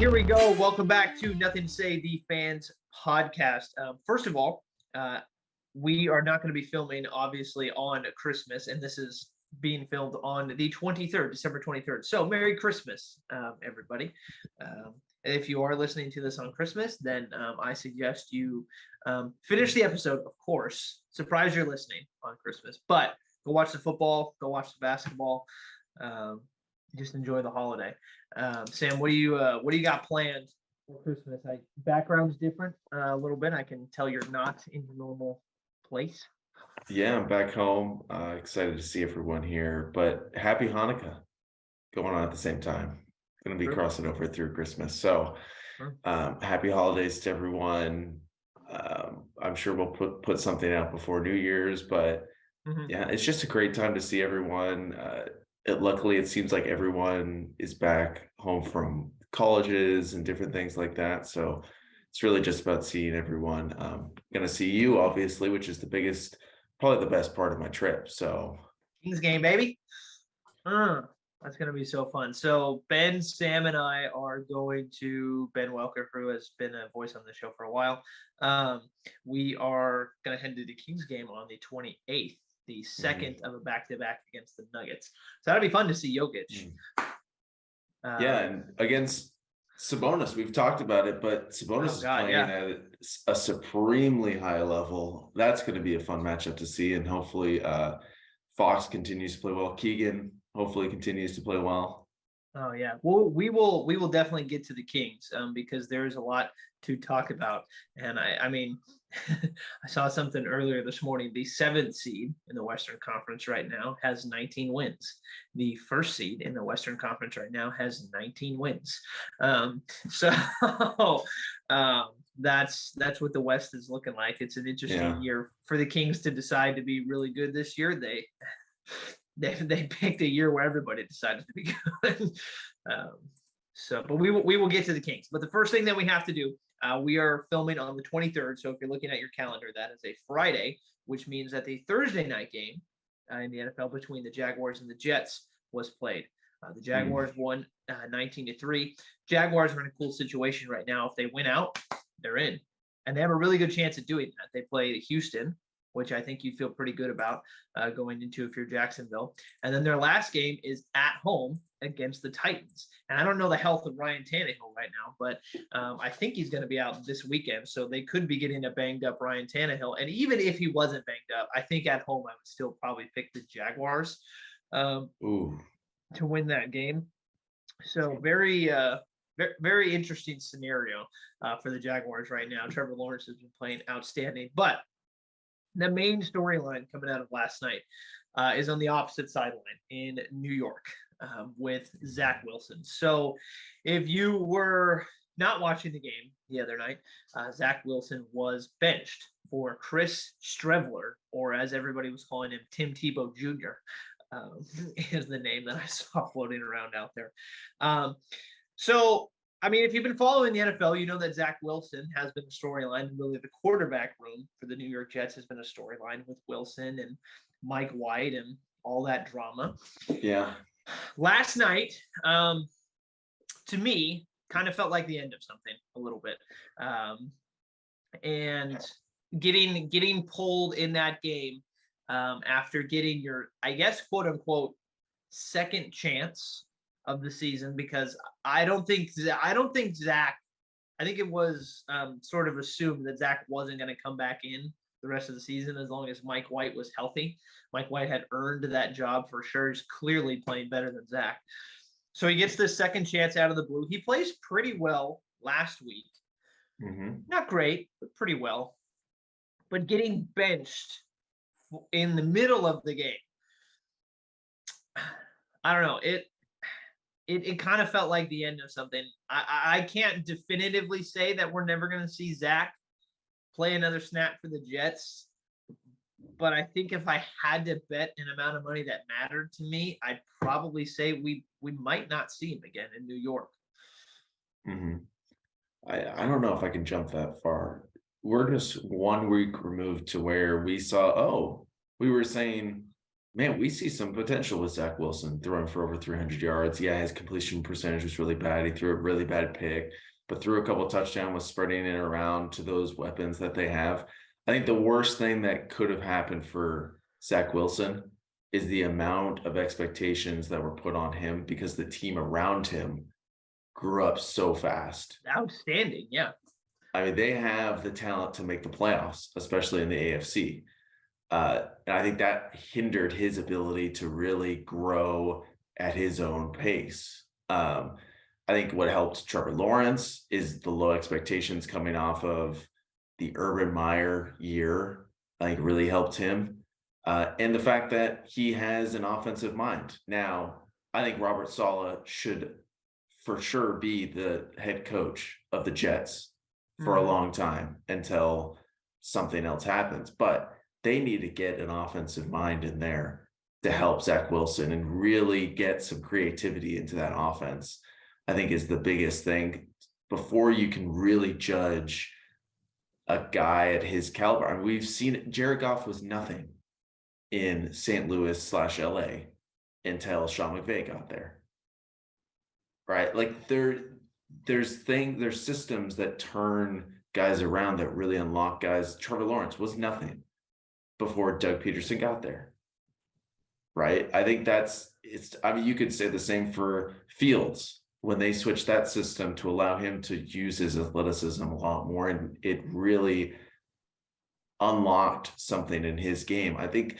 here we go. Welcome back to Nothing to Say, the Fans podcast. First of all, we are not going to be filming, obviously, on Christmas, and this is being filmed on the 23rd, December 23rd. So, Merry Christmas, everybody. If you are listening to this on Christmas, then I suggest you finish the episode, of course. Surprise you're listening on Christmas, but go watch the football, go watch the basketball. Just enjoy the holiday. Sam, what do you got planned for Christmas? Background's different a little bit. I can tell you're not in your normal place. Yeah, I'm back home. Excited to see everyone here, but happy Hanukkah going on at the same time. Going to be crossing over through Christmas. So happy holidays to everyone. I'm sure we'll put something out before New Year's, but yeah, it's just a great time to see everyone. Luckily, it seems like everyone is back home from colleges and different things like that. So it's really just about seeing everyone. Going to see you, obviously, which is probably the best part of my trip. So Kings game, baby. That's going to be so fun. So Ben, Sam, and I are going to Ben Welker, who has been a voice on the show for a while. We are going to head to the Kings game on the 28th. The second of a back-to-back against the Nuggets. So that'll be fun to see Jokic. Yeah, and against Sabonis, we've talked about it, but Sabonis is playing at a supremely high level. That's going to be a fun matchup to see, and hopefully Fox continues to play well. Keegan hopefully continues to play well. Oh yeah, well we will definitely get to the Kings because there's a lot to talk about, and I mean I saw something earlier this morning. The 7th seed in the Western Conference right now has 19 wins. The 1st seed in the Western Conference right now has 19 wins. That's what the West is looking like. It's an interesting year for the Kings to decide to be really good this year. They picked a year where everybody decided to be good. But we will get to the Kings. But the first thing that we have to do, we are filming on the 23rd. So if you're looking at your calendar, that is a Friday, which means that the Thursday night game in the NFL between the Jaguars and the Jets was played. The Jaguars won 19-3. Jaguars are in a cool situation right now. If they win out, they're in. And they have a really good chance at doing that. They play Houston, which I think you feel pretty good about going into if you're Jacksonville. And then their last game is at home against the Titans. And I don't know the health of Ryan Tannehill right now, but I think he's going to be out this weekend. So they could be getting a banged up Ryan Tannehill. And even if he wasn't banged up, I think at home I would still probably pick the Jaguars to win that game. So very interesting scenario for the Jaguars right now. Trevor Lawrence has been playing outstanding. But the main storyline coming out of last night is on the opposite sideline in New York with Zach Wilson. So if you were not watching the game the other night, Zach Wilson was benched for Chris Streveler, or as everybody was calling him, Tim Tebow Jr. Is the name that I saw floating around out there. I mean, if you've been following the NFL, you know that Zach Wilson has been a storyline, and really the quarterback room for the New York Jets has been a storyline with Wilson and Mike White and all that drama. Yeah. Last night, to me, kind of felt like the end of something a little bit. And getting pulled in that game after getting your, I guess, quote unquote, second chance of the season, because I think it was sort of assumed that Zach wasn't going to come back in the rest of the season as long as Mike White was healthy. Mike White had earned that job for sure. He's clearly playing better than Zach. So he gets this second chance out of the blue. He plays pretty well last week. Not great, but pretty well. But getting benched in the middle of the game, I don't know. It kind of felt like the end of something. I can't definitively say that we're never going to see Zach play another snap for the Jets, but I think if I had to bet an amount of money that mattered to me, I'd probably say we might not see him again in New York. I don't know if I can jump that far. We're just 1 week removed to where we saw, we were saying Man, we see some potential with Zach Wilson throwing for over 300 yards. Yeah, his completion percentage was really bad. He threw a really bad pick, but threw a couple touchdowns, was spreading it around to those weapons that they have. I think the worst thing that could have happened for Zach Wilson is the amount of expectations that were put on him because the team around him grew up so fast. Outstanding, yeah. I mean, they have the talent to make the playoffs, especially in the AFC. And I think that hindered his ability to really grow at his own pace. I think what helped Trevor Lawrence is the low expectations coming off of the Urban Meyer year. I think really helped him. And the fact that he has an offensive mind. Now, I think Robert Saleh should for sure be the head coach of the Jets for a long time until something else happens. But they need to get an offensive mind in there to help Zach Wilson and really get some creativity into that offense, I think is the biggest thing before you can really judge a guy at his caliber. I mean, we've seen it. Jared Goff was nothing in St. Louis/LA until Sean McVay got there. Right? Like there's systems that turn guys around that really unlock guys. Trevor Lawrence was nothing before Doug Peterson got there. Right? I think I mean, you could say the same for Fields when they switched that system to allow him to use his athleticism a lot more. And it really unlocked something in his game. I think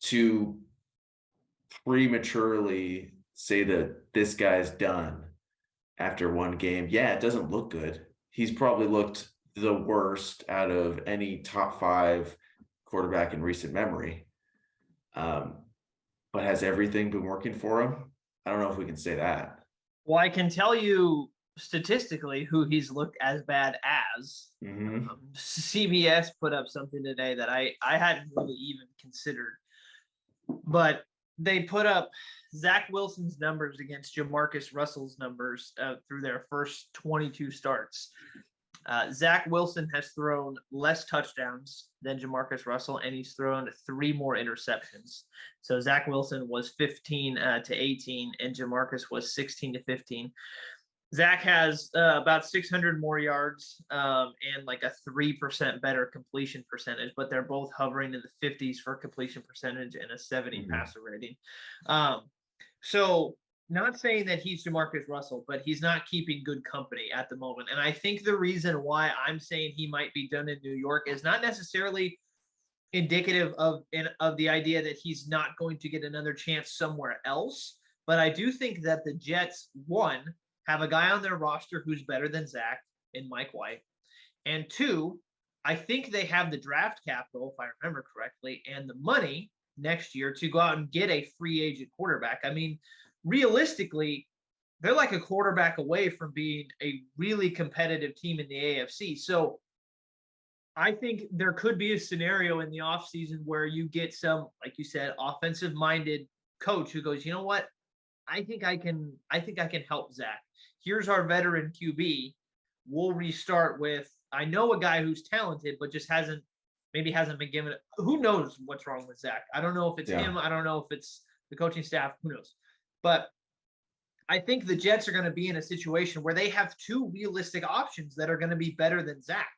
to prematurely say that this guy's done after one game, yeah, it doesn't look good. He's probably looked the worst out of any top 5 quarterback in recent memory. But has everything been working for him? I don't know if we can say that. Well, I can tell you statistically who he's looked as bad as. CBS put up something today that I hadn't really even considered. But they put up Zach Wilson's numbers against Jamarcus Russell's numbers through their first 22 starts. Zach Wilson has thrown less touchdowns than Jamarcus Russell, and he's thrown 3 more interceptions. So Zach Wilson was 15 to 18, and Jamarcus was 16 to 15. Zach has about 600 more yards and like a 3% better completion percentage, but they're both hovering in the 50s for completion percentage and a 70 passer rating. So not saying that he's Jamarcus Russell, but he's not keeping good company at the moment. And I think the reason why I'm saying he might be done in New York is not necessarily indicative of the idea that he's not going to get another chance somewhere else. But I do think that the Jets, one, have a guy on their roster who's better than Zach in Mike White. And 2, I think they have the draft capital, if I remember correctly, and the money next year to go out and get a free agent quarterback. I mean, realistically, they're like a quarterback away from being a really competitive team in the AFC. So I think there could be a scenario in the offseason where you get some, like you said, offensive-minded coach who goes, you know what? I think I can help Zach. Here's our veteran QB. We'll restart with, I know a guy who's talented, but just hasn't been given it. Who knows what's wrong with Zach? I don't know if it's him. I don't know if it's the coaching staff. Who knows? But I think the Jets are going to be in a situation where they have 2 realistic options that are going to be better than Zach,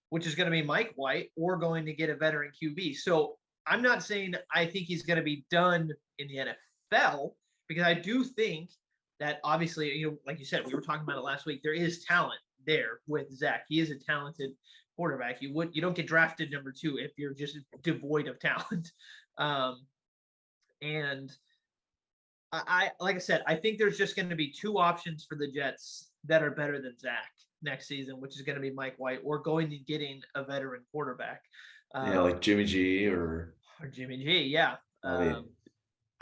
which is going to be Mike White or going to get a veteran QB. So I'm not saying I think he's going to be done in the NFL, because I do think that obviously, you know, like you said, we were talking about it last week, there is talent there with Zach. He is a talented quarterback. You don't get drafted number 2 if you're just devoid of talent. And I like I said, I think there's just going to be 2 options for the Jets that are better than Zach next season, which is going to be Mike White or going to getting a veteran quarterback. Like Jimmy G or Jimmy G. Yeah.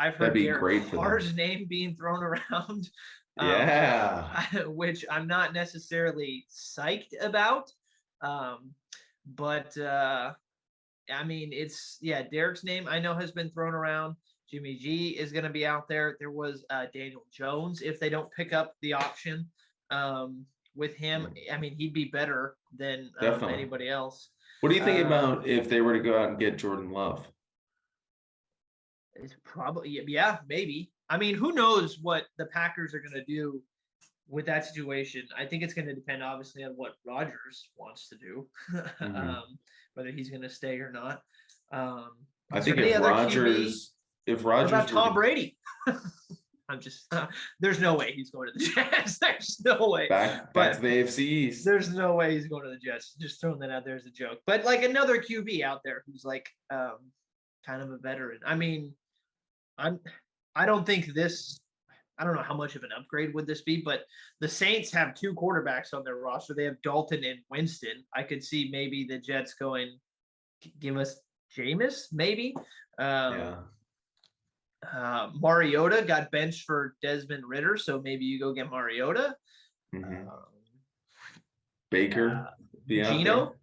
I've heard Derek Carr's name being thrown around. Which I'm not necessarily psyched about. But I mean, Derek's name I know has been thrown around. Jimmy G is going to be out there. There was Daniel Jones. If they don't pick up the option with him, I mean, he'd be better than anybody else. What do you think about if they were to go out and get Jordan Love? It's probably, yeah, maybe. I mean, who knows what the Packers are going to do with that situation. I think it's going to depend, obviously, on what Rodgers wants to do, whether he's going to stay or not. I think if Rodgers, what about Tom Brady? I'm just, there's no way he's going to the Jets. There's no way. Back to the AFC East. There's no way he's going to the Jets. Just throwing that out there as a joke. But like another QB out there who's like kind of a veteran. I mean, I don't think this, I don't know how much of an upgrade would this be, but the Saints have 2 quarterbacks on their roster. They have Dalton and Winston. I could see maybe the Jets going, give us Jameis, maybe. Mariota got benched for Desmond Ridder, so maybe you go get Mariota. Baker, Geno,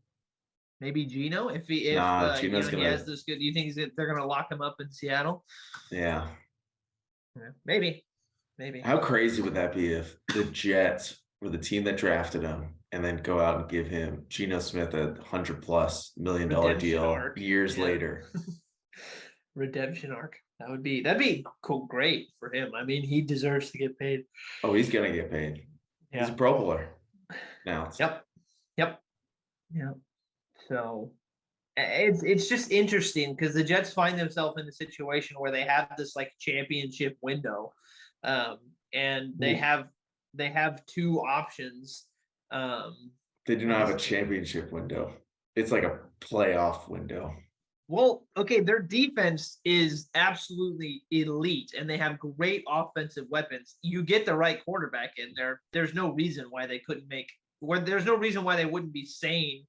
maybe Geno. If he has this good, do you think they're going to lock him up in Seattle? Yeah, maybe. How crazy would that be if the Jets were the team that drafted him and then go out and give him Geno Smith $100+ million deal years later? Redemption arc. That'd be cool, great for him. I mean, he deserves to get paid. Oh, he's gonna get paid. Yeah. He's a Pro Bowler now. Yep. So it's just interesting because the Jets find themselves in a situation where they have this like championship window, and they have 2 options. They do not have a championship window. It's like a playoff window. Well, okay, their defense is absolutely elite, and they have great offensive weapons. You get the right quarterback in there. There's no reason why they couldn't there's no reason why they wouldn't be saying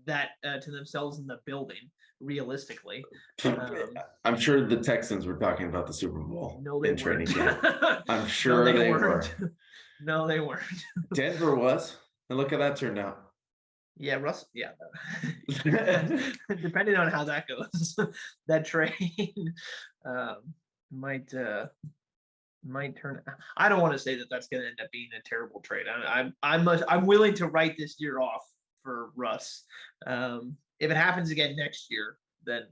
that to themselves in the building, realistically. I'm sure the Texans were talking about the Super Bowl in training camp. I'm sure no, they were. No, they weren't. Denver was. And look how that turned out. Yeah, Russ. Yeah, depending on how that goes, that trade might turn. I don't want to say that that's going to end up being a terrible trade. I'm willing to write this year off for Russ. If it happens again next year, then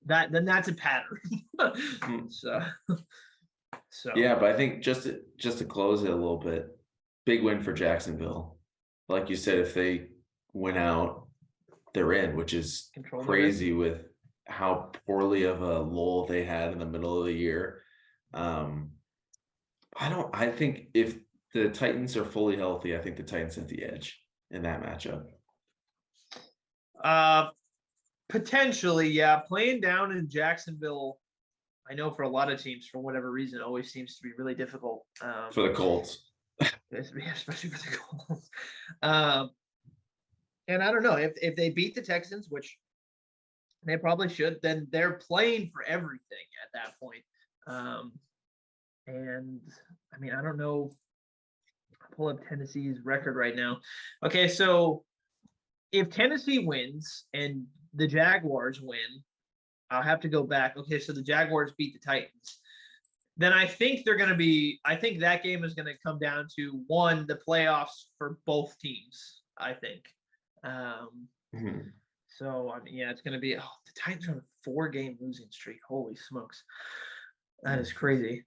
that's a pattern. So yeah, but I think just to close it a little bit, big win for Jacksonville. Like you said, if they win out, they're in, which is crazy with how poorly of a lull they had in the middle of the year. I think if the Titans are fully healthy, I think the Titans have the edge in that matchup. Potentially, yeah. Playing down in Jacksonville, I know for a lot of teams, for whatever reason, always seems to be really difficult. For the Colts. Especially for the Colts. And I don't know if they beat the Texans, which they probably should, then they're playing for everything at that point. And I mean, I don't know. I'll pull up Tennessee's record right now. Okay, so if Tennessee wins and the Jaguars win, I'll have to go back. Okay, so the Jaguars beat the Titans. Then I think I think that game is going to come down to the playoffs for both teams, I think. So I mean, yeah, it's going to be, the Titans are on a 4-game losing streak. Holy smokes. That is crazy.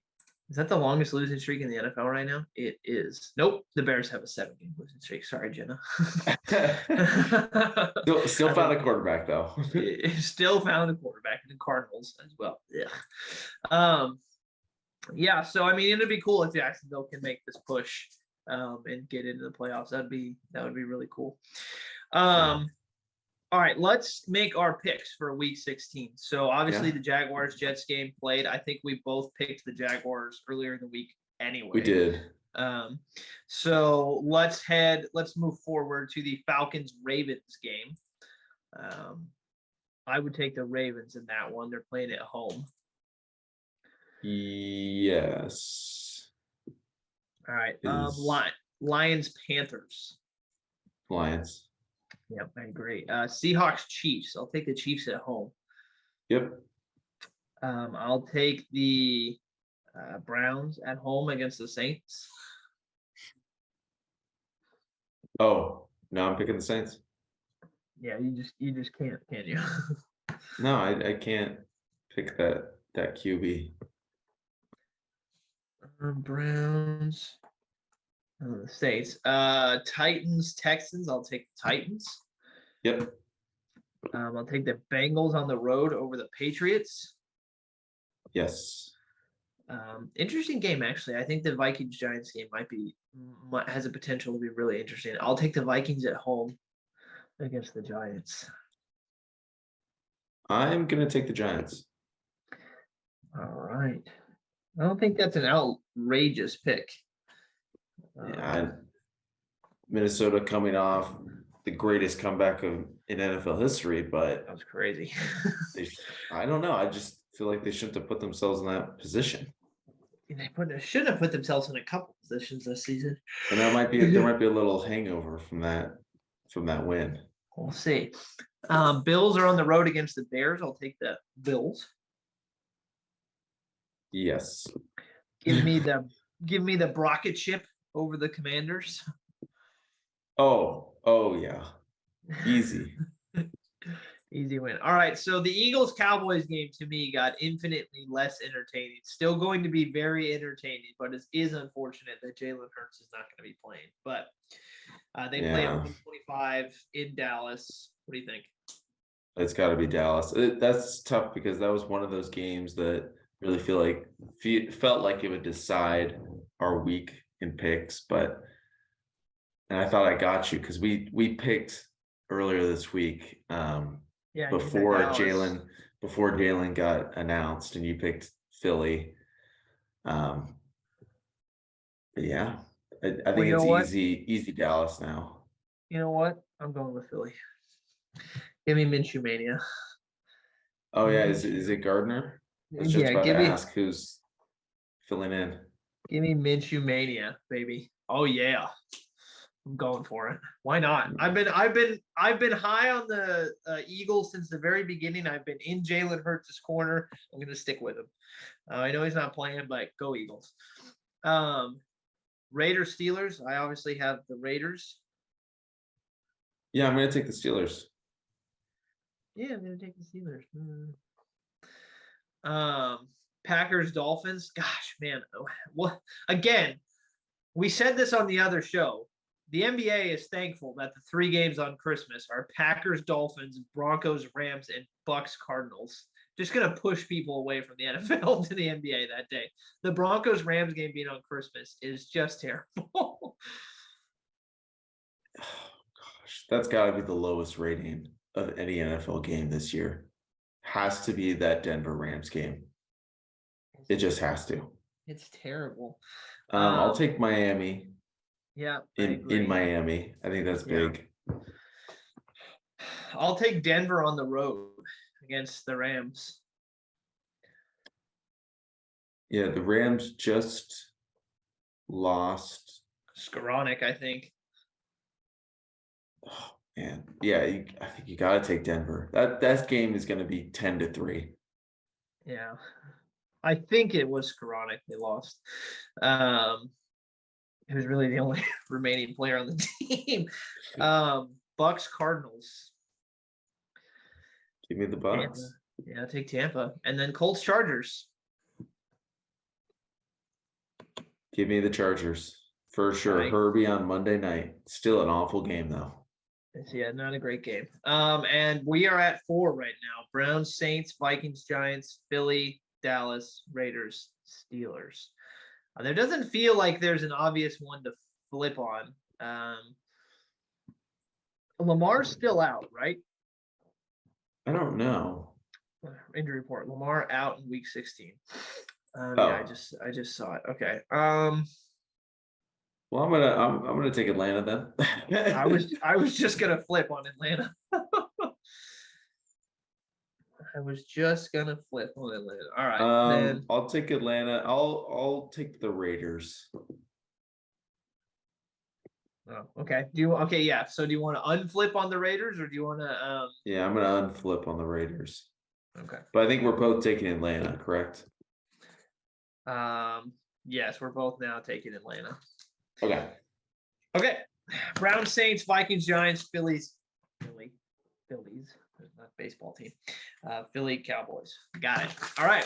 Is that the longest losing streak in the NFL right now? It is. Nope. The Bears have a 7-game losing streak. Sorry, Jenna. Still found a quarterback, though. Still found a quarterback in the Cardinals as well. Yeah. Yeah. So, I mean, it'd be cool if Jacksonville can make this push and get into the playoffs. That would be really cool. All right, let's make our picks for week 16. So obviously the Jaguars-Jets game played. I think we both picked the Jaguars earlier in the week anyway. We did. So let's move forward to the Falcons-Ravens game. I would take the Ravens in that one. They're playing at home. Yes. All right. Lions-Panthers. Lions. Yep, I agree. Seahawks, Chiefs. I'll take the Chiefs at home. Yep. I'll take the Browns at home against the Saints. Oh, no, I'm picking the Saints. Yeah, you just can't, can you? No, I can't pick that that QB. Browns. The Saints. Titans, Texans. I'll take the Titans. Yep. I'll take the Bengals on the road over the Patriots. Yes. Interesting game, actually. I think the Vikings Giants game has a potential to be really interesting. I'll take the Vikings at home against the Giants. I'm gonna take the Giants. All right. I don't think that's an outrageous pick. Yeah, Minnesota coming off the greatest comeback in NFL history, but that was crazy. I don't know. I just feel like they shouldn't have put themselves in that position. They shouldn't have put themselves in a couple positions this season. And there might be a little hangover from that win. We'll see. Bills are on the road against the Bears. I'll take the Bills. Yes. Give me the Brocket chip over the Commanders. Oh yeah. Easy. Easy win. All right. So the Eagles-Cowboys game to me got infinitely less entertaining. Still going to be very entertaining, but it is unfortunate that Jalen Hurts is not going to be playing. But they play at 125 in Dallas. What do you think? It's got to be Dallas. That's tough because that was one of those games that really felt like it would decide our week in picks. And I thought I got you because we picked earlier this week. Before Jalen got announced, and you picked Philly. Yeah, I think it's easy Dallas now. You know what? I'm going with Philly. Give me Minshew Mania. Oh yeah, is it Gardner? I was just about to ask who's filling in. Give me Minshew Mania, baby. Oh yeah. I'm going for it. Why not? I've been high on the Eagles since the very beginning. I've been in Jalen Hurts' corner. I'm going to stick with him. I know he's not playing, but go Eagles. Raiders Steelers. I obviously have the Raiders. Yeah, I'm going to take the Steelers. Yeah, I'm going to take the Steelers. Packers Dolphins. Gosh, man. Well, again, we said this on the other show. The NBA is thankful that the 3 games on Christmas are Packers, Dolphins, Broncos, Rams, and Bucks, Cardinals. Just going to push people away from the NFL to the NBA that day. The Broncos-Rams game being on Christmas is just terrible. Oh, gosh, that's got to be the lowest rating of any NFL game this year. Has to be that Denver Rams game. It just has to. It's terrible. I'll take Miami. Yeah. In Miami. I think that's big. I'll take Denver on the road against the Rams. Yeah, the Rams just lost Skoranek, I think. Oh man. Yeah, I think you gotta take Denver. That game is gonna be 10-3. Yeah. I think it was Skoranek they lost. He was really the only remaining player on the team. Bucks Cardinals. Give me the Bucks. Tampa. Yeah, take Tampa. And then Colts Chargers. Give me the Chargers. For sure. Right. Herbie on Monday night. Still an awful game though. Yeah, not a great game. And we are at 4 right now. Browns, Saints, Vikings, Giants, Philly, Dallas, Raiders, Steelers. There doesn't feel like there's an obvious one to flip on. Lamar's still out, right? I don't know. Injury report: Lamar out in week 16. Yeah, I just saw it. Okay. Well, I'm gonna take Atlanta then. I was just gonna flip on Atlanta. I was just gonna flip on Atlanta. All right. Then I'll take Atlanta. I'll take the Raiders. Oh, okay. Yeah. So do you want to unflip on the Raiders or do you want to Yeah, I'm gonna unflip on the Raiders. Okay. But I think we're both taking Atlanta, correct? Yes, we're both now taking Atlanta. Okay. Browns, Saints, Vikings, Giants, Phillies, not baseball team. Philly, Cowboys. Got it. All right.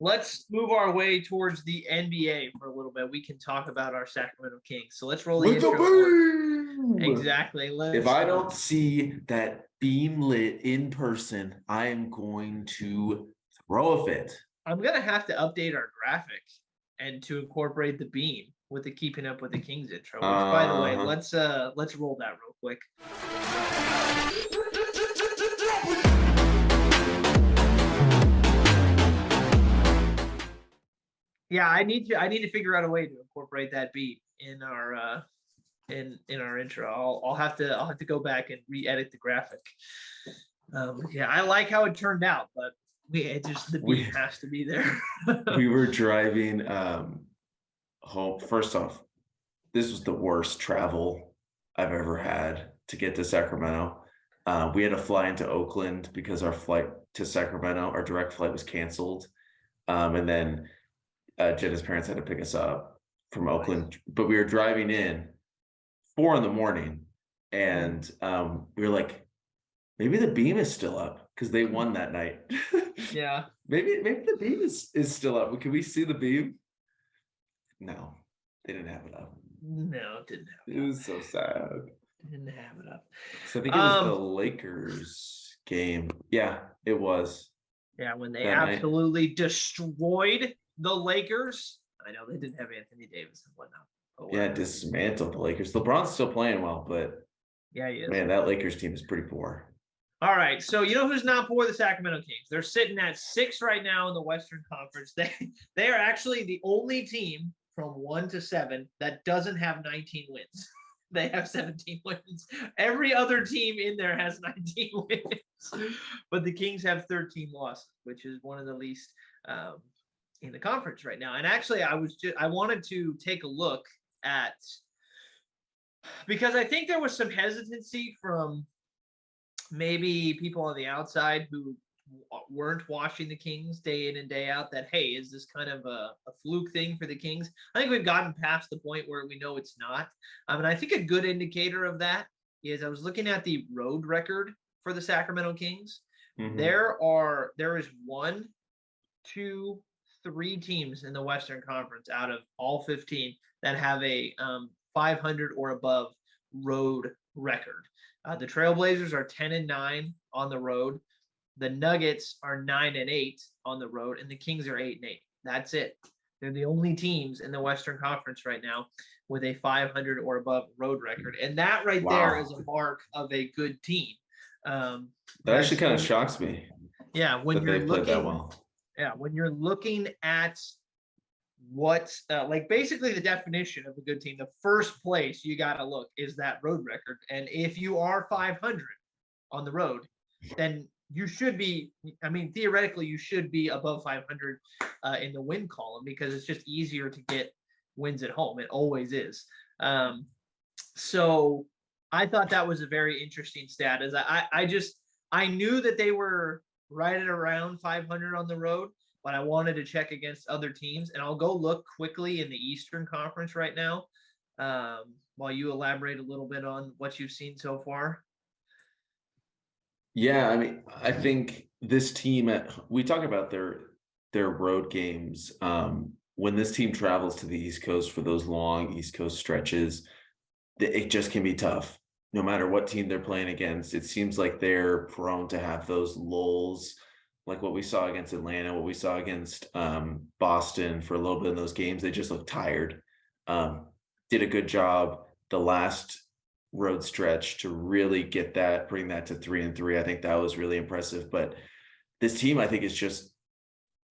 let's move our way towards the NBA for a little bit. We can talk about our Sacramento Kings. So let's roll the With the intro. beam! Exactly. If I don't see that beam lit in person, I am going to throw a fit. I'm gonna have to update our graphic and to incorporate the beam with the Keeping Up with the Kings intro. Which, by the way, let's roll that real quick. Yeah, I need to figure out a way to incorporate that beat in our in our intro. I'll have to go back and re-edit the graphic. Yeah, I like how it turned out, but the beat has to be there. We were driving home. First off, this was the worst travel I've ever had to get to Sacramento. We had to fly into Oakland because our flight to Sacramento, our direct flight, was canceled, and then Jenna's parents had to pick us up from Oakland, but we were driving in 4 a.m. and we were like, maybe the beam is still up because they won that night. Yeah. maybe the beam is still up. Can we see the beam? No, they didn't have it up. No, it didn't have it. It was so sad. Didn't have it up. So I think it was the Lakers game. Yeah, it was. Yeah, when they absolutely destroyed the Lakers. I know they didn't have Anthony Davis and whatnot. Yeah, dismantled the Lakers. LeBron's still playing well, but yeah, he is. Man, that Lakers team is pretty poor. All right, so you know who's not poor? The Sacramento Kings. They're sitting at 6 right now in the Western Conference. They are actually the only team from 1 to 7 that doesn't have 19 wins. They have 17 wins. Every other team in there has 19 wins, but the Kings have 13 losses, which is one of the least in the conference right now. And actually, I wanted to take a look at, because I think there was some hesitancy from maybe people on the outside who weren't watching the Kings day in and day out, that, hey, is this kind of a fluke thing for the Kings? I think we've gotten past the point where we know it's not. And I think a good indicator of that is I was looking at the road record for the Sacramento Kings. Mm-hmm. There is 1, 2, 3 teams in the Western Conference out of all 15 that have a 500 or above road record. The Trailblazers are 10-9 on the road. The Nuggets are 9-8 on the road, and the Kings are 8-8. That's it. They're the only teams in the Western Conference right now with a 500 or above road record, and that right there is a mark of a good team. That actually kind of shocks me. Yeah, when you're looking that well. Yeah, when you're looking at what, like basically the definition of a good team, the first place you got to look is that road record. And if you are 500 on the road, then you should be, I mean, theoretically, you should be above 500 in the win column, because it's just easier to get wins at home. It always is. So I thought that was a very interesting stat. As I knew that they were right at around 500 on the road, but I wanted to check against other teams. And I'll go look quickly in the Eastern Conference right now, while you elaborate a little bit on what you've seen so far. Yeah, I mean, I think this team, we talk about their road games. When this team travels to the East Coast for those long East Coast stretches, it just can be tough. No matter what team they're playing against, it seems like they're prone to have those lulls, like what we saw against Atlanta, what we saw against Boston for a little bit in those games. They just looked tired. Did a good job the last road stretch to really bring that to 3-3. I think that was really impressive. But this team, I think, is just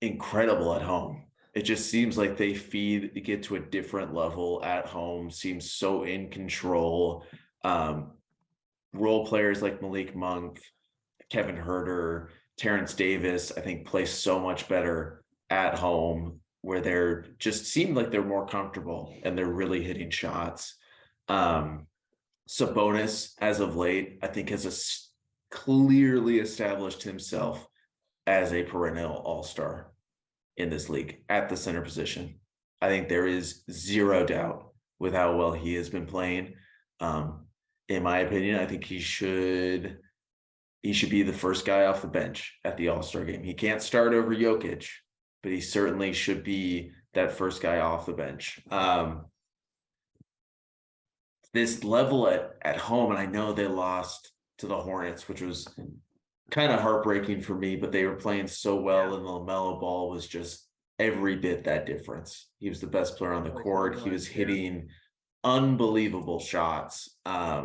incredible at home. It just seems like they get to a different level at home, seems so in control. Role players like Malik Monk, Kevin Huerter, Terrence Davis, I think, play so much better at home, where they're just seem like they're more comfortable and they're really hitting shots. Sabonis, as of late, I think has clearly established himself as a perennial all-star in this league at the center position. I think there is zero doubt with how well he has been playing. In my opinion, I think he should be the first guy off the bench at the All-Star game. He can't start over Jokic, but he certainly should be that first guy off the bench. This level at home, and I know they lost to the Hornets, which was kind of heartbreaking for me, but they were playing so well, and LaMelo Ball was just every bit that difference. He was the best player on the court. He was hitting unbelievable shots that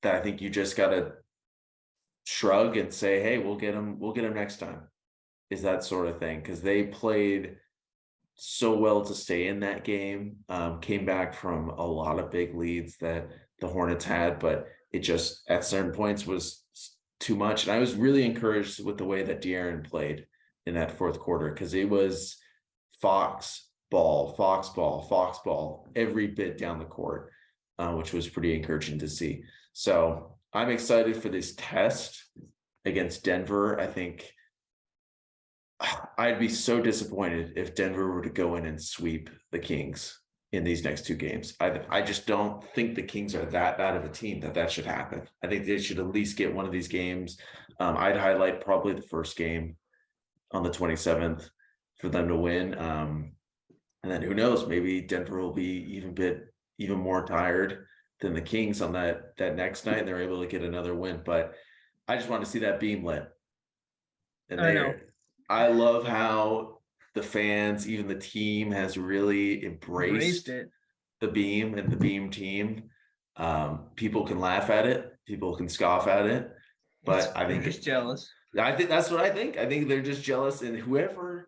I think you just got to shrug and say, hey, we'll get him next time, is that sort of thing, because they played so well to stay in that game. Came back from a lot of big leads that the Hornets had, but it just at certain points was too much. And I was really encouraged with the way that De'Aaron played in that fourth quarter, because it was Fox ball every bit down the court, which was pretty encouraging to see. So I'm excited for this test against Denver. I think I'd be so disappointed if Denver were to go in and sweep the Kings in these next two games. I just don't think the Kings are that bad of a team that should happen. I think they should at least get one of these games. I'd highlight probably the first game on the 27th for them to win. And then who knows, maybe Denver will be even more tired than the Kings on that next night, and they're able to get another win. But I just want to see that beam lit. And I love how the fans, even the team, has really embraced it. The beam and the beam team. People can laugh at it, people can scoff at it, but I think just jealous. I think that's what I think. I think they're just jealous, and whoever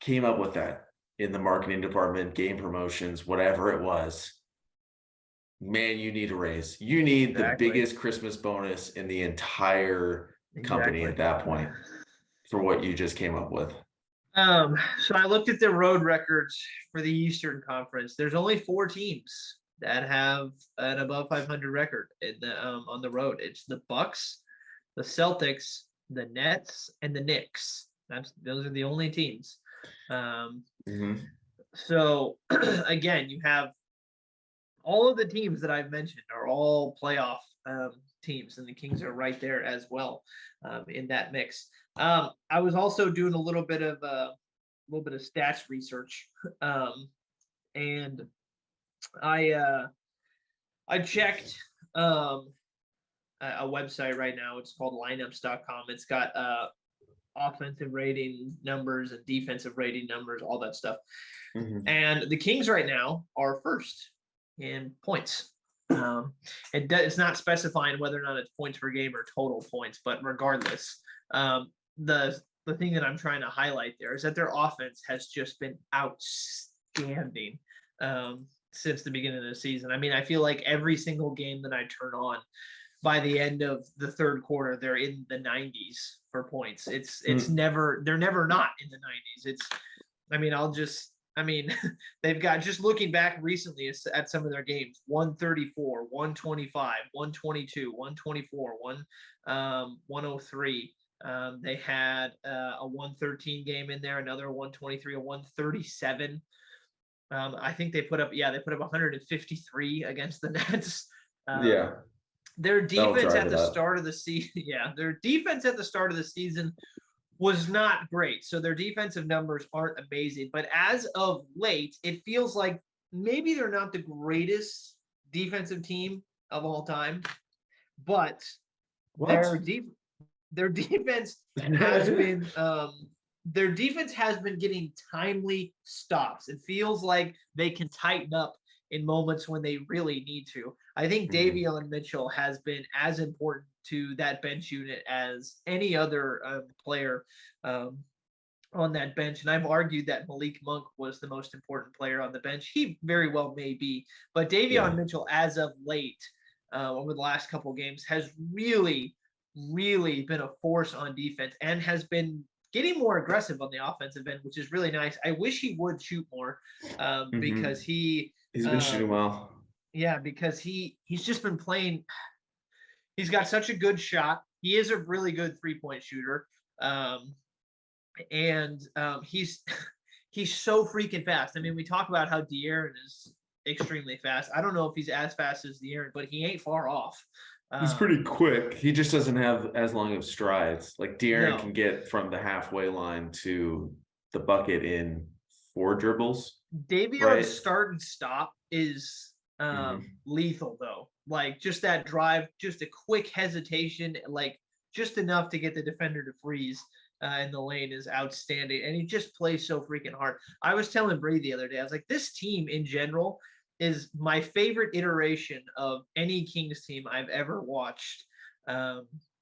came up with that in the marketing department, game promotions, whatever it was, man, you need a raise. You need the biggest Christmas bonus in the entire company at that point for what you just came up with. So I looked at the road records for the Eastern Conference. There's only 4 teams that have an above 500 record in the on the road. It's the Bucks, the Celtics, the Nets, and the Knicks. Those are the only teams. So again, you have all of the teams that I've mentioned are all playoff teams, and the Kings are right there as well in that mix. I was also doing a little bit of stats research, and I checked a website right now. It's called lineups.com. It's got offensive rating numbers and defensive rating numbers, all that stuff. And the Kings right now are first in points. It's not specifying whether or not it's points per game or total points, but regardless, the thing that I'm trying to highlight there is that their offense has just been outstanding since the beginning of the season. I mean, I feel like every single game that I turn on, by the end of the third quarter, they're in the 90s for points. They're never not in the 90s. They've got, just looking back recently at some of their games, 134, 125, 122, 124, 103. They had a 113 game in there, another 123, a 137. I think they put up 153 against the Nets. Their defense at the start of the season, their defense at the start of the season was not great. So their defensive numbers aren't amazing. But as of late, it feels like maybe they're not the greatest defensive team of all time, but their defense has been their defense has been getting timely stops. It feels like they can tighten up in moments when they really need to. I think Davion Mitchell has been as important to that bench unit as any other player on that bench. And I've argued that Malik Monk was the most important player on the bench. He very well may be. But Davion Mitchell, as of late, over the last couple of games, has really, really been a force on defense and has been getting more aggressive on the offensive end, which is really nice. I wish he would shoot more because he's been shooting well. Yeah, because he's just been playing. He's got such a good shot. He is a really good 3-point shooter. And he's so freaking fast. I mean, we talk about how De'Aaron is extremely fast. I don't know if he's as fast as De'Aaron, but he ain't far off. He's pretty quick. He just doesn't have as long of strides. Like De'Aaron can get from the halfway line to the bucket in 4 dribbles, Davion's right? start and stop is lethal though. Like just that drive, just a quick hesitation, like just enough to get the defender to freeze in the lane is outstanding. And he just plays so freaking hard. I was telling Bree the other day, I was like, this team in general is my favorite iteration of any Kings team I've ever watched,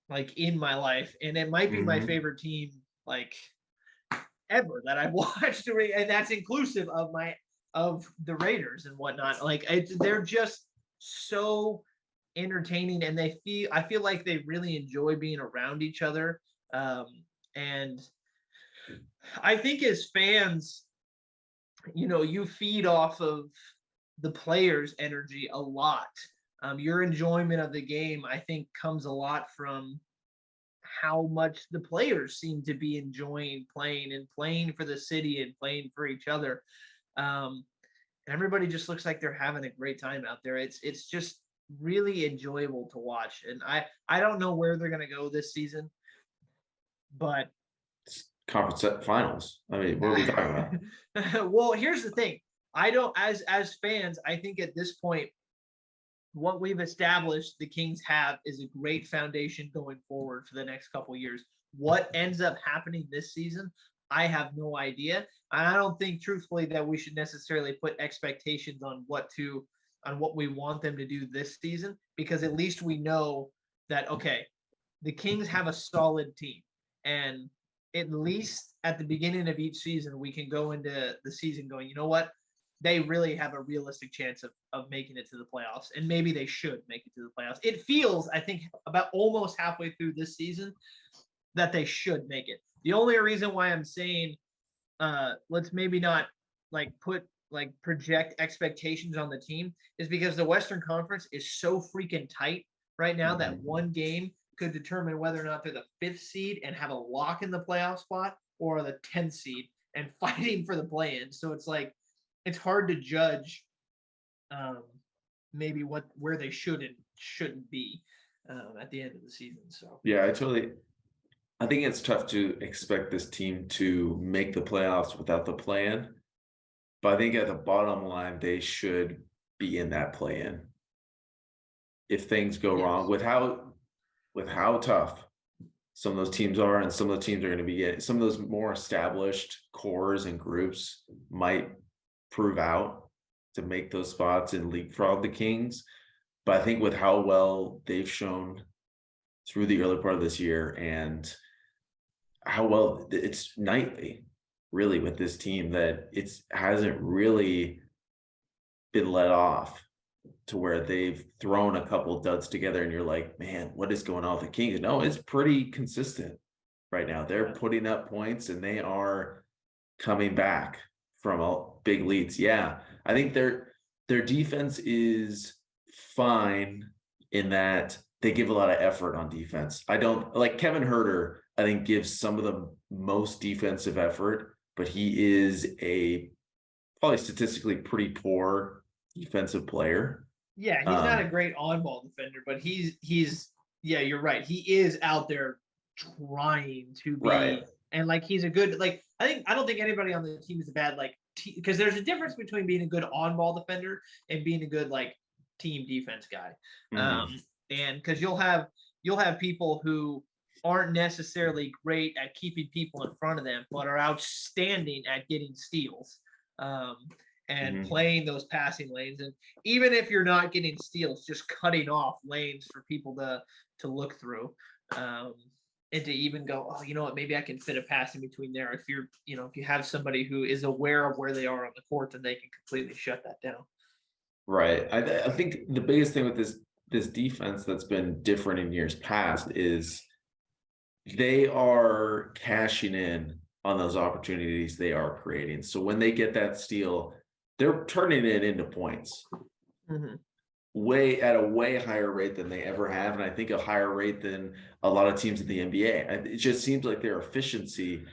like in my life. And it might be my favorite team, like ever that I've watched, and that's inclusive of the Raiders and whatnot. Like they're just so entertaining, and I feel like they really enjoy being around each other. And I think as fans, you feed off of the players' energy a lot. Your enjoyment of the game, I think, comes a lot from how much the players seem to be enjoying playing and playing for the city and playing for each other. Everybody just looks like they're having a great time out there. It's just really enjoyable to watch. And I don't know where they're going to go this season, but conference finals. I mean, what are we talking about? Well, here's the thing. I don't, as fans, I think at this point, what we've established the Kings have is a great foundation going forward for the next couple of years. What ends up happening this season, I have no idea. And I don't think truthfully that we should necessarily put expectations on what we want them to do this season, because at least we know that, okay, the Kings have a solid team, and at least at the beginning of each season, we can go into the season going, you know what? They really have a realistic chance of making it to the playoffs, and maybe they should make it to the playoffs. It feels, I think, about almost halfway through this season that they should make it. The only reason why I'm saying let's maybe not project expectations on the team is because the Western Conference is so freaking tight right now that one game could determine whether or not they're the 5th seed and have a lock in the playoff spot, or the 10th seed and fighting for the play-in. So it's like, it's hard to judge maybe where they should and shouldn't be at the end of the season. So yeah, I think it's tough to expect this team to make the playoffs without the play-in, but I think at the bottom line they should be in that play-in. If things go wrong with how tough some of those teams are, and some of the teams are going to be some of those more established cores and groups might prove out to make those spots and leapfrog the Kings. But I think with how well they've shown through the early part of this year, and how well it's nightly really with this team, that it hasn't really been let off to where they've thrown a couple duds together and you're like, man, what is going on with the Kings? No, it's pretty consistent right now. They're putting up points and they are coming back from big leads. Yeah, I think their defense is fine in that they give a lot of effort on defense. I don't like Kevin Huerter, I think, gives some of the most defensive effort, but he is a probably statistically pretty poor defensive player. Yeah, he's not a great on-ball defender, but he's yeah, you're right. He is out there trying to be, right. And like he's a good, like I don't think anybody on the team is a bad because there's a difference between being a good on-ball defender and being a good team defense guy. And because you'll have people who aren't necessarily great at keeping people in front of them, but are outstanding at getting steals. And playing those passing lanes. And even if you're not getting steals, just cutting off lanes for people to look through, and to even go, oh, you know what, maybe I can fit a pass in between there. If you're, if you have somebody who is aware of where they are on the court, then they can completely shut that down. Right. I think the biggest thing with this defense that's been different in years past is they are cashing in on those opportunities they are creating. So when they get that steal, they're turning it into points at a way higher rate than they ever have. And I think a higher rate than a lot of teams in the NBA. It just seems like their efficiency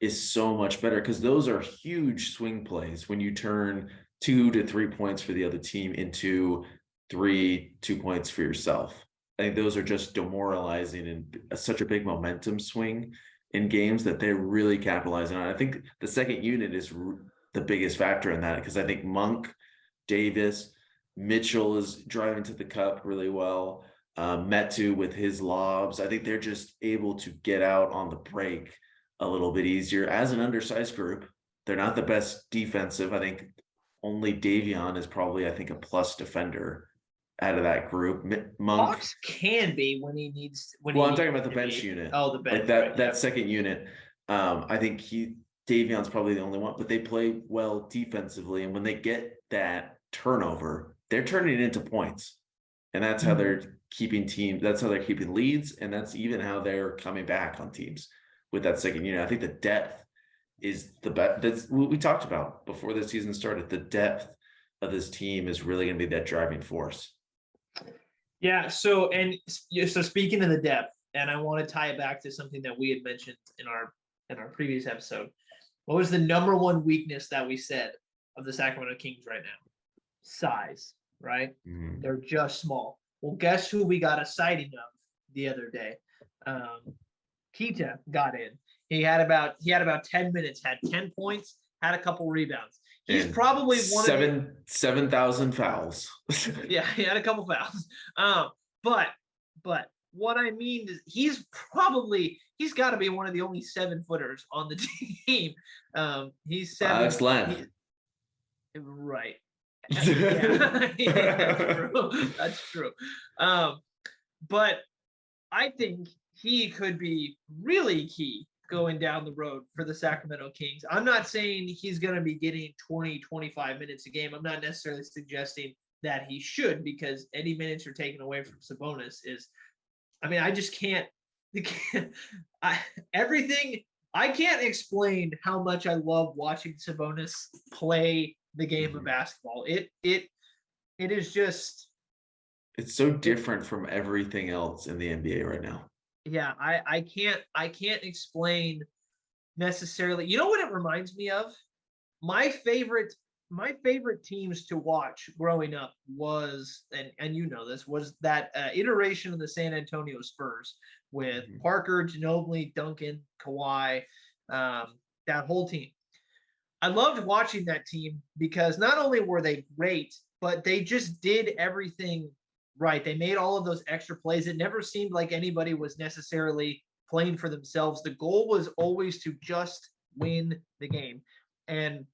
is so much better, because those are huge swing plays when you turn 2 to 3 points for the other team into 2 points for yourself. I think those are just demoralizing and such a big momentum swing in games that they're really capitalizing on. I think the second unit is the biggest factor in that, because I think Monk, Davis, Mitchell is driving to the cup really well. Metu with his lobs. I think they're just able to get out on the break a little bit easier as an undersized group. They're not the best defensive. I think only Davion is probably, I think, a plus defender out of that group. Monk Hawks can be when he needs. Well, I'm talking about the bench unit. Oh, the bench. Like that second unit. I think Davion's probably the only one, but they play well defensively. And when they get that turnover, they're turning it into points. And that's how they're keeping teams. That's how they're keeping leads. And that's even how they're coming back on teams with that second unit. I think the depth is the best. That's what we talked about before the season started. The depth of this team is really going to be that driving force. Yeah. So speaking of the depth, and I want to tie it back to something that we had mentioned in our previous episode. What was the number one weakness that we said of the Sacramento Kings right now? Size, right? Mm-hmm. They're just small. Well, guess who we got a sighting of the other day? Kita got in. He had about 10 minutes, had 10 points, had a couple rebounds. He's probably one of 7,000 fouls. Yeah, he had a couple fouls. But what I mean is he's got to be one of the only 7-footers on the team. He's 7. Alex Len. Right. Yeah, that's true. But I think he could be really key going down the road for the Sacramento Kings. I'm not saying he's going to be getting 20, 25 minutes a game. I'm not necessarily suggesting that he should, because any minutes you're taken away from Sabonis is, I mean, I just can't I can't explain how much I love watching Sabonis play the game of basketball. It is just, it's so different from everything else in the NBA right now. Yeah, I can't explain necessarily. You know what it reminds me of? My favorite teams to watch growing up was, and you know this, was that iteration of the San Antonio Spurs with Parker, Ginobili, Duncan, Kawhi, that whole team. I loved watching that team because not only were they great, but they just did everything right. They made all of those extra plays. It never seemed like anybody was necessarily playing for themselves. The goal was always to just win the game. And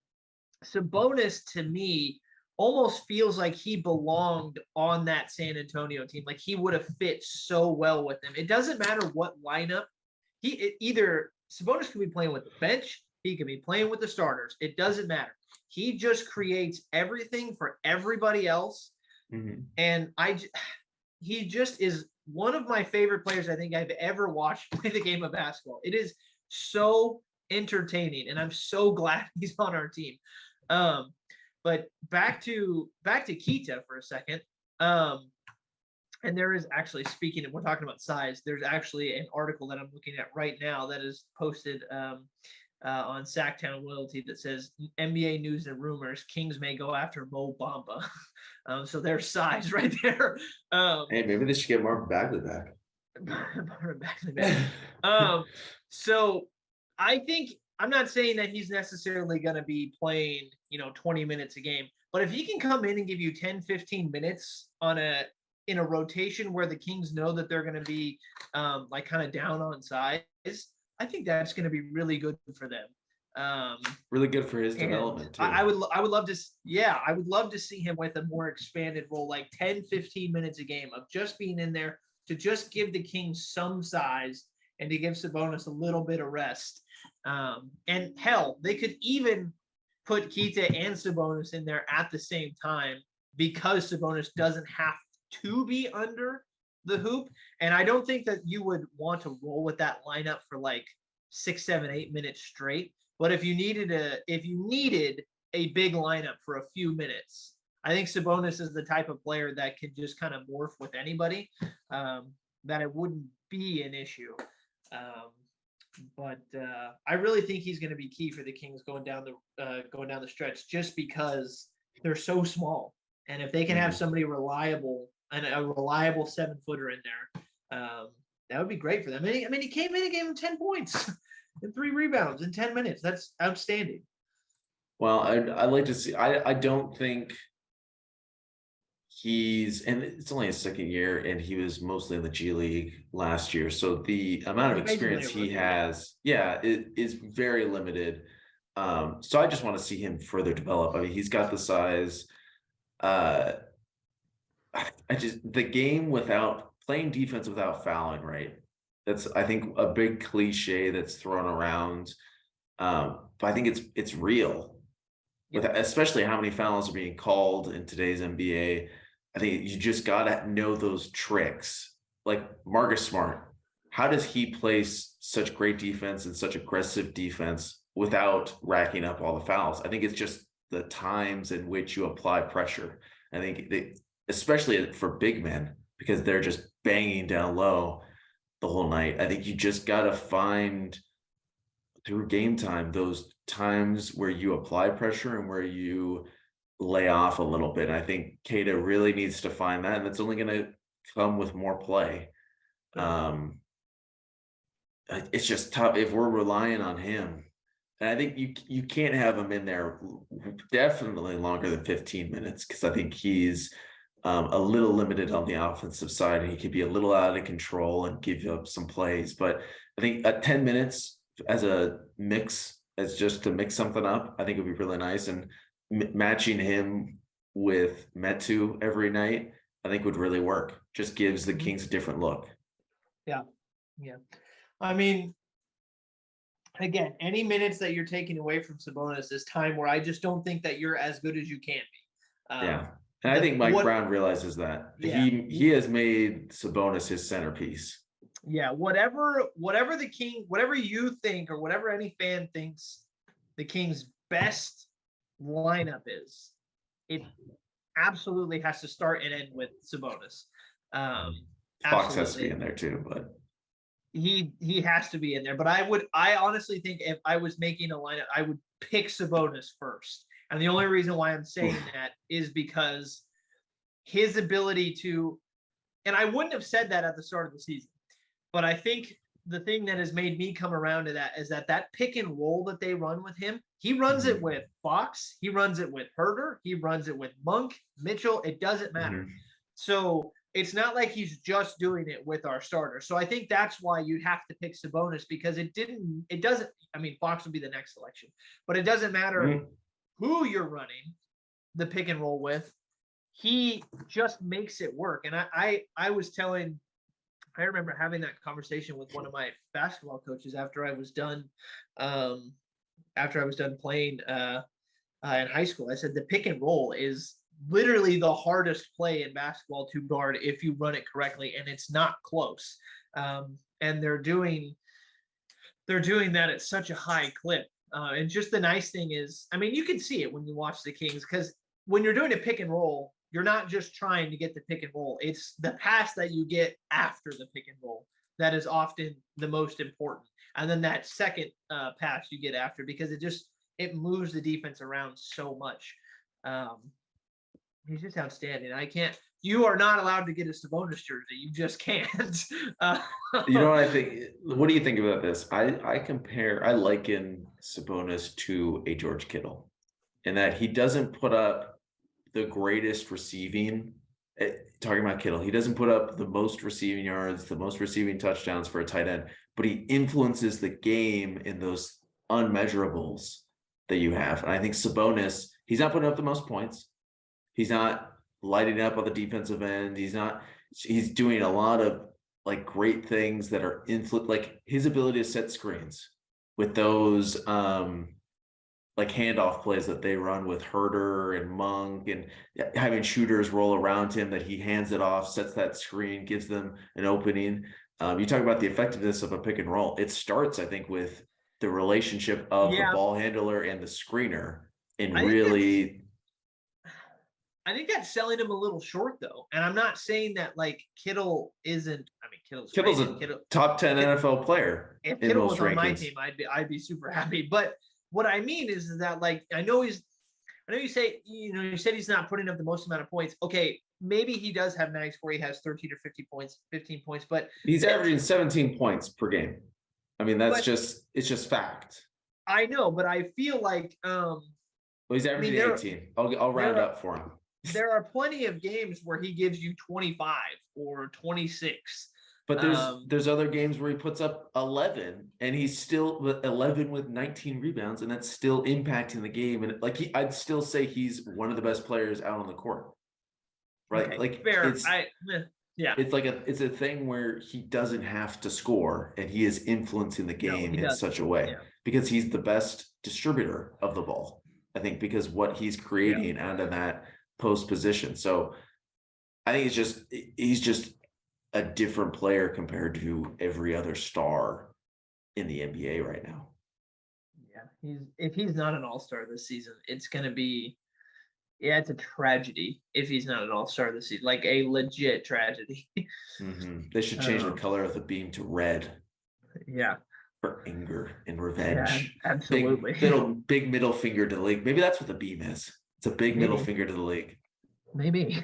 Sabonis, to me, almost feels like he belonged on that San Antonio team. Like he would have fit so well with them. It doesn't matter what lineup. Either Sabonis could be playing with the bench, he could be playing with the starters. It doesn't matter. He just creates everything for everybody else. Mm-hmm. And he just is one of my favorite players I think I've ever watched play the game of basketball. It is so entertaining, and I'm so glad he's on our team. But back to Kita for a second. And there is actually, speaking of, we're talking about size, there's actually an article that I'm looking at right now that is posted on Sacktown Loyalty that says NBA news and rumors, Kings may go after Mo Bamba. So there's size right there. Hey, maybe they should get Marvin Bagley back. So I think, I'm not saying that he's necessarily going to be playing, 20 minutes a game, but if he can come in and give you 10, 15 minutes in a rotation where the Kings know that they're going to be like kind of down on size, I think that's going to be really good for them. Really good for his development too. I would love to see him with a more expanded role, like 10, 15 minutes a game of just being in there to just give the Kings some size and to give Sabonis a little bit of rest. And hell, they could even put Kita and Sabonis in there at the same time, because Sabonis doesn't have to be under the hoop. And I don't think that you would want to roll with that lineup for like 6, 7, 8 minutes straight. But if you needed a big lineup for a few minutes, I think Sabonis is the type of player that can just kind of morph with anybody, that it wouldn't be an issue. But I really think he's going to be key for the Kings going down the stretch, just because they're so small. And if they can have somebody reliable and a reliable 7-footer in there, that would be great for them. I mean, he came in and gave him 10 points. and 3 rebounds in 10 minutes. That's outstanding. Well, I'd like to see. I don't think and it's only his second year, and he was mostly in the G League last year. So the amount of experience he has, it is very limited. So I just want to see him further develop. I mean, he's got the size. The game without playing defense without fouling, right? That's, I think, a big cliche that's thrown around. But I think it's real. With especially how many fouls are being called in today's NBA. I think you just gotta know those tricks. Like Marcus Smart, how does he place such great defense and such aggressive defense without racking up all the fouls? I think it's just the times in which you apply pressure. I think especially for big men, because they're just banging down low the whole night. I think you just gotta find through game time those times where you apply pressure and where you lay off a little bit. And I think Queta really needs to find that, and it's only going to come with more play. It's just tough if we're relying on him. And I think you can't have him in there definitely longer than 15 minutes, because I think he's a little limited on the offensive side, and he could be a little out of control and give up some plays. But I think at 10 minutes as a mix, as just to mix something up, I think it would be really nice. And matching him with Metu every night, I think would really work. Just gives the Kings a different look. Yeah. I mean, again, any minutes that you're taking away from Sabonis is time where I just don't think that you're as good as you can be. And I think Mike Brown realizes that. He has made Sabonis his centerpiece. Yeah, whatever you think, or whatever any fan thinks the Kings' best lineup is, it absolutely has to start and end with Sabonis. Fox has to be in there too, but he has to be in there. But I honestly think if I was making a lineup, I would pick Sabonis first. And the only reason why I'm saying that is because his ability to, and I wouldn't have said that at the start of the season, but I think the thing that has made me come around to that is that pick and roll that they run with him, he runs it with Fox, he runs it with Herter, he runs it with Monk, Mitchell, it doesn't matter. So it's not like he's just doing it with our starter. So I think that's why you have to pick Sabonis, because Fox would be the next selection, but it doesn't matter who you're running the pick and roll with. He just makes it work. And I remember having that conversation with one of my basketball coaches after I was done playing in high school. I said the pick and roll is literally the hardest play in basketball to guard if you run it correctly, and it's not close. And they're doing that at such a high clip. And just the nice thing is, I mean, you can see it when you watch the Kings, because when you're doing a pick and roll, you're not just trying to get the pick and roll. It's the pass that you get after the pick and roll that is often the most important. And then that second pass you get after, because it moves the defense around so much. He's just outstanding. You are not allowed to get a Sabonis jersey. You just can't. You know what I think? What do you think about this? I liken Sabonis to a George Kittle, in that he doesn't put up the greatest receiving. Talking about Kittle, he doesn't put up the most receiving yards, the most receiving touchdowns for a tight end, but he influences the game in those unmeasurables that you have. And I think Sabonis, he's not putting up the most points. He's not lighting up on the defensive end. He's doing a lot of like great things that are like his ability to set screens with those like handoff plays that they run with Herter and Monk, and having shooters roll around him that he hands it off, sets that screen, gives them an opening. You talk about the effectiveness of a pick and roll. It starts, I think, with the relationship of the ball handler and the screener, and I think that's selling him a little short, though. And I'm not saying that like Kittle isn't. I mean, Kittle's a top 10 NFL player. If Kittle was on my team, I'd be super happy. But what I mean is that, like, I know you said he's not putting up the most amount of points. Okay, maybe he does have nights where he has 13 or 15 points, but he's averaging 17 points per game. I mean, it's But just fact. I know, but I feel like Well, he's I mean averaging 18. I'll round there are up for him. there are plenty of games where he gives you 25 or 26. But there's other games where he puts up 11 and he's still 11 with 19 rebounds, and that's still impacting the game. And like I'd still say he's one of the best players out on the court. Right? Okay, like fair. it's Yeah. it's a thing where he doesn't have to score and he is influencing the game in such a way because he's the best distributor of the ball. I think because what he's creating out of that post position. So I think he's just a different player compared to every other star in the NBA right now. Yeah, if he's not an all-star this season, it's gonna be it's a tragedy if he's not an all-star this season, like a legit tragedy. They should change the color of the beam to red. Yeah. For anger and revenge. Yeah, absolutely. Big middle finger to the league. Maybe that's what the beam is. It's a big middle finger to the league. Maybe.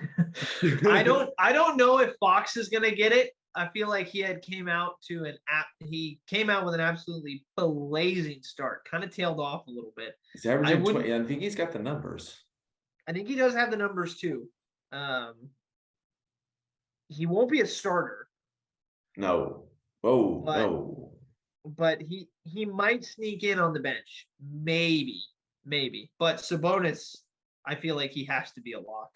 I don't know if Fox is gonna get it. I feel like he came out with an absolutely blazing start, kind of tailed off a little bit. He's averaging 20. I think he's got the numbers. I think he does have the numbers too. He won't be a starter. No. Oh, no. But he might sneak in on the bench. Maybe. But Sabonis, I feel like he has to be a lock.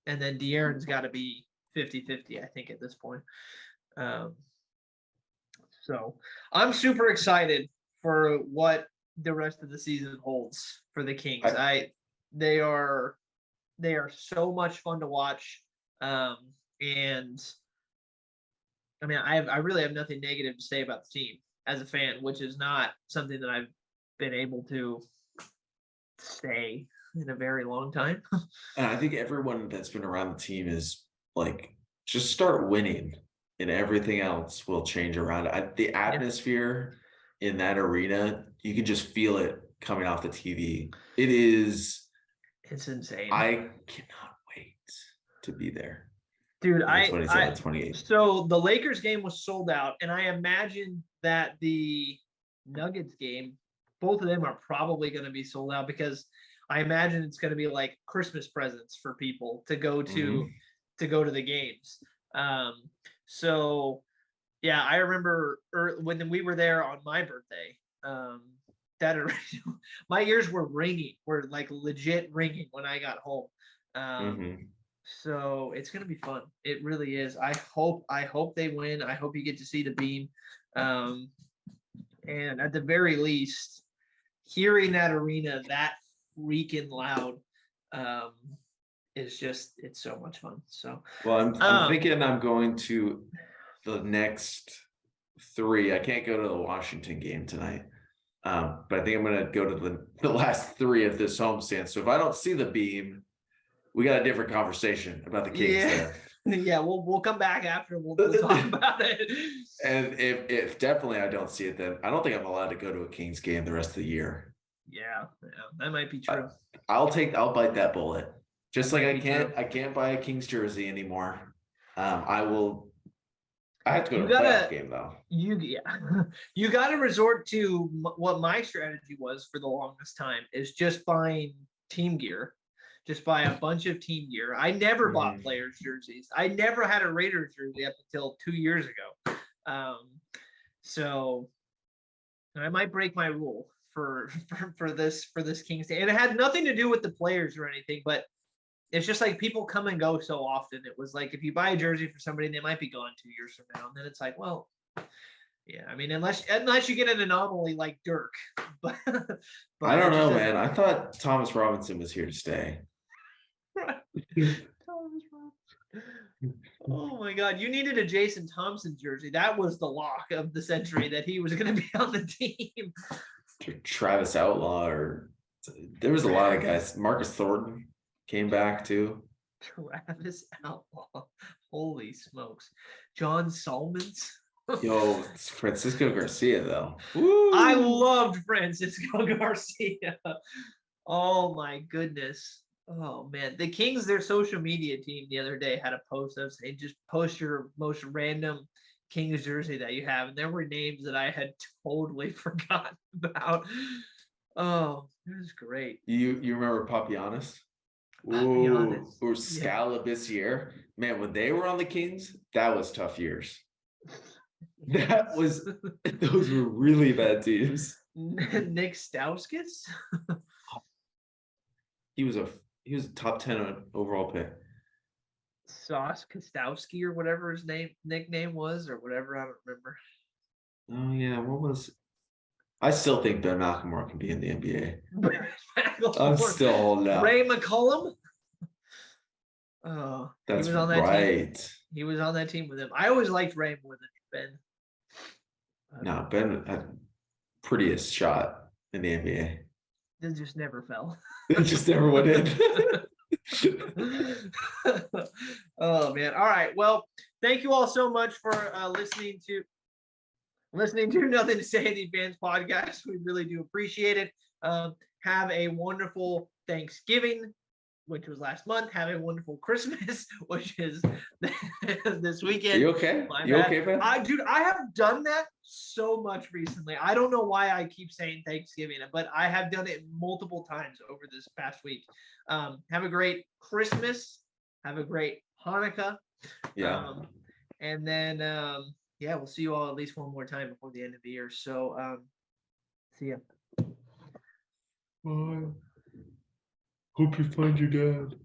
And then De'Aaron's got to be 50-50, I think, at this point. So I'm super excited for what the rest of the season holds for the Kings. They are so much fun to watch. And I mean, I really have nothing negative to say about the team as a fan, which is not something that I've been able to say in a very long time. And I think everyone that's been around the team is like, just start winning and everything else will change around it. The atmosphere in that arena, you can just feel it coming off the TV. It's insane. I cannot wait to be there. Dude, 28. So the Lakers game was sold out, and I imagine that the Nuggets game, both of them are probably going to be sold out because I imagine it's going to be like Christmas presents for people to go to the games. So yeah, I remember when we were there on my birthday, my ears were like legit ringing when I got home. So it's gonna be fun. It really is. I hope they win. I hope you get to see the beam. And at the very least, hearing that arena that freaking loud is it's so much fun. So well, I'm thinking I'm going to the next 3. I can't go to the Washington game tonight. But I think I'm gonna go to the last 3 of this homestand. So if I don't see the beam, we got a different conversation about the Kings there. Yeah, we'll come back after. We'll talk about it. And if definitely I don't see it, then I don't think I'm allowed to go to a Kings game the rest of the year. Yeah, that might be true. I'll bite that bullet. Just like I can't buy a Kings jersey anymore. I have to go to a playoff game though. You got to resort to what my strategy was for the longest time is just buying team gear. Just buy a bunch of team gear. I never bought players' jerseys. I never had a Raiders jersey up until 2 years ago. So I might break my rule for this Kings game. And it had nothing to do with the players or anything, but it's just like people come and go so often. It was like if you buy a jersey for somebody, they might be gone 2 years from now. And then it's like, well, yeah, I mean, unless you get an anomaly like Dirk. but I don't know, man. I thought Thomas Robinson was here to stay. Oh my God, you needed a Jason Thompson jersey. That was the lock of the century that he was going to be on the team. Travis Outlaw, there was a lot of guys. Marcus Thornton came back too. Travis Outlaw, holy smokes! John Solomons. Yo, it's Francisco Garcia though. Woo! I loved Francisco Garcia. Oh my goodness. Oh man, the Kings, their social media team the other day had a post of saying just post your most random Kings jersey that you have, and there were names that I had totally forgotten about. Oh, it was great. You remember Papianis? Ooh, or Scalabissiere. Man, when they were on the Kings, that was tough years. That was those were really bad teams. Nick Stauskas. He was a top 10 overall pick. Sauce Kostowski or whatever his nickname was, or whatever, I don't remember. Oh yeah, what was? I still think Ben McLemore can be in the NBA. I'm still holding out. Ray McCollum. Oh, that's he was on that right. Team. He was on that team with him. I always liked Ray more than Ben. No, Ben had prettiest shot in the NBA. It just never fell. It just never went in. Oh man. All right. Well, thank you all so much for listening to Nothing to Say the Advance podcast. We really do appreciate it. Have a wonderful Thanksgiving, which was last month. Have a wonderful Christmas, which is this weekend. Are you okay? Okay, man? I have done that so much recently. I don't know why I keep saying Thanksgiving, but I have done it multiple times over this past week. Have a great Christmas. Have a great Hanukkah. Yeah. And then, we'll see you all at least one more time before the end of the year. So, see ya. Bye. Hope you find your dad.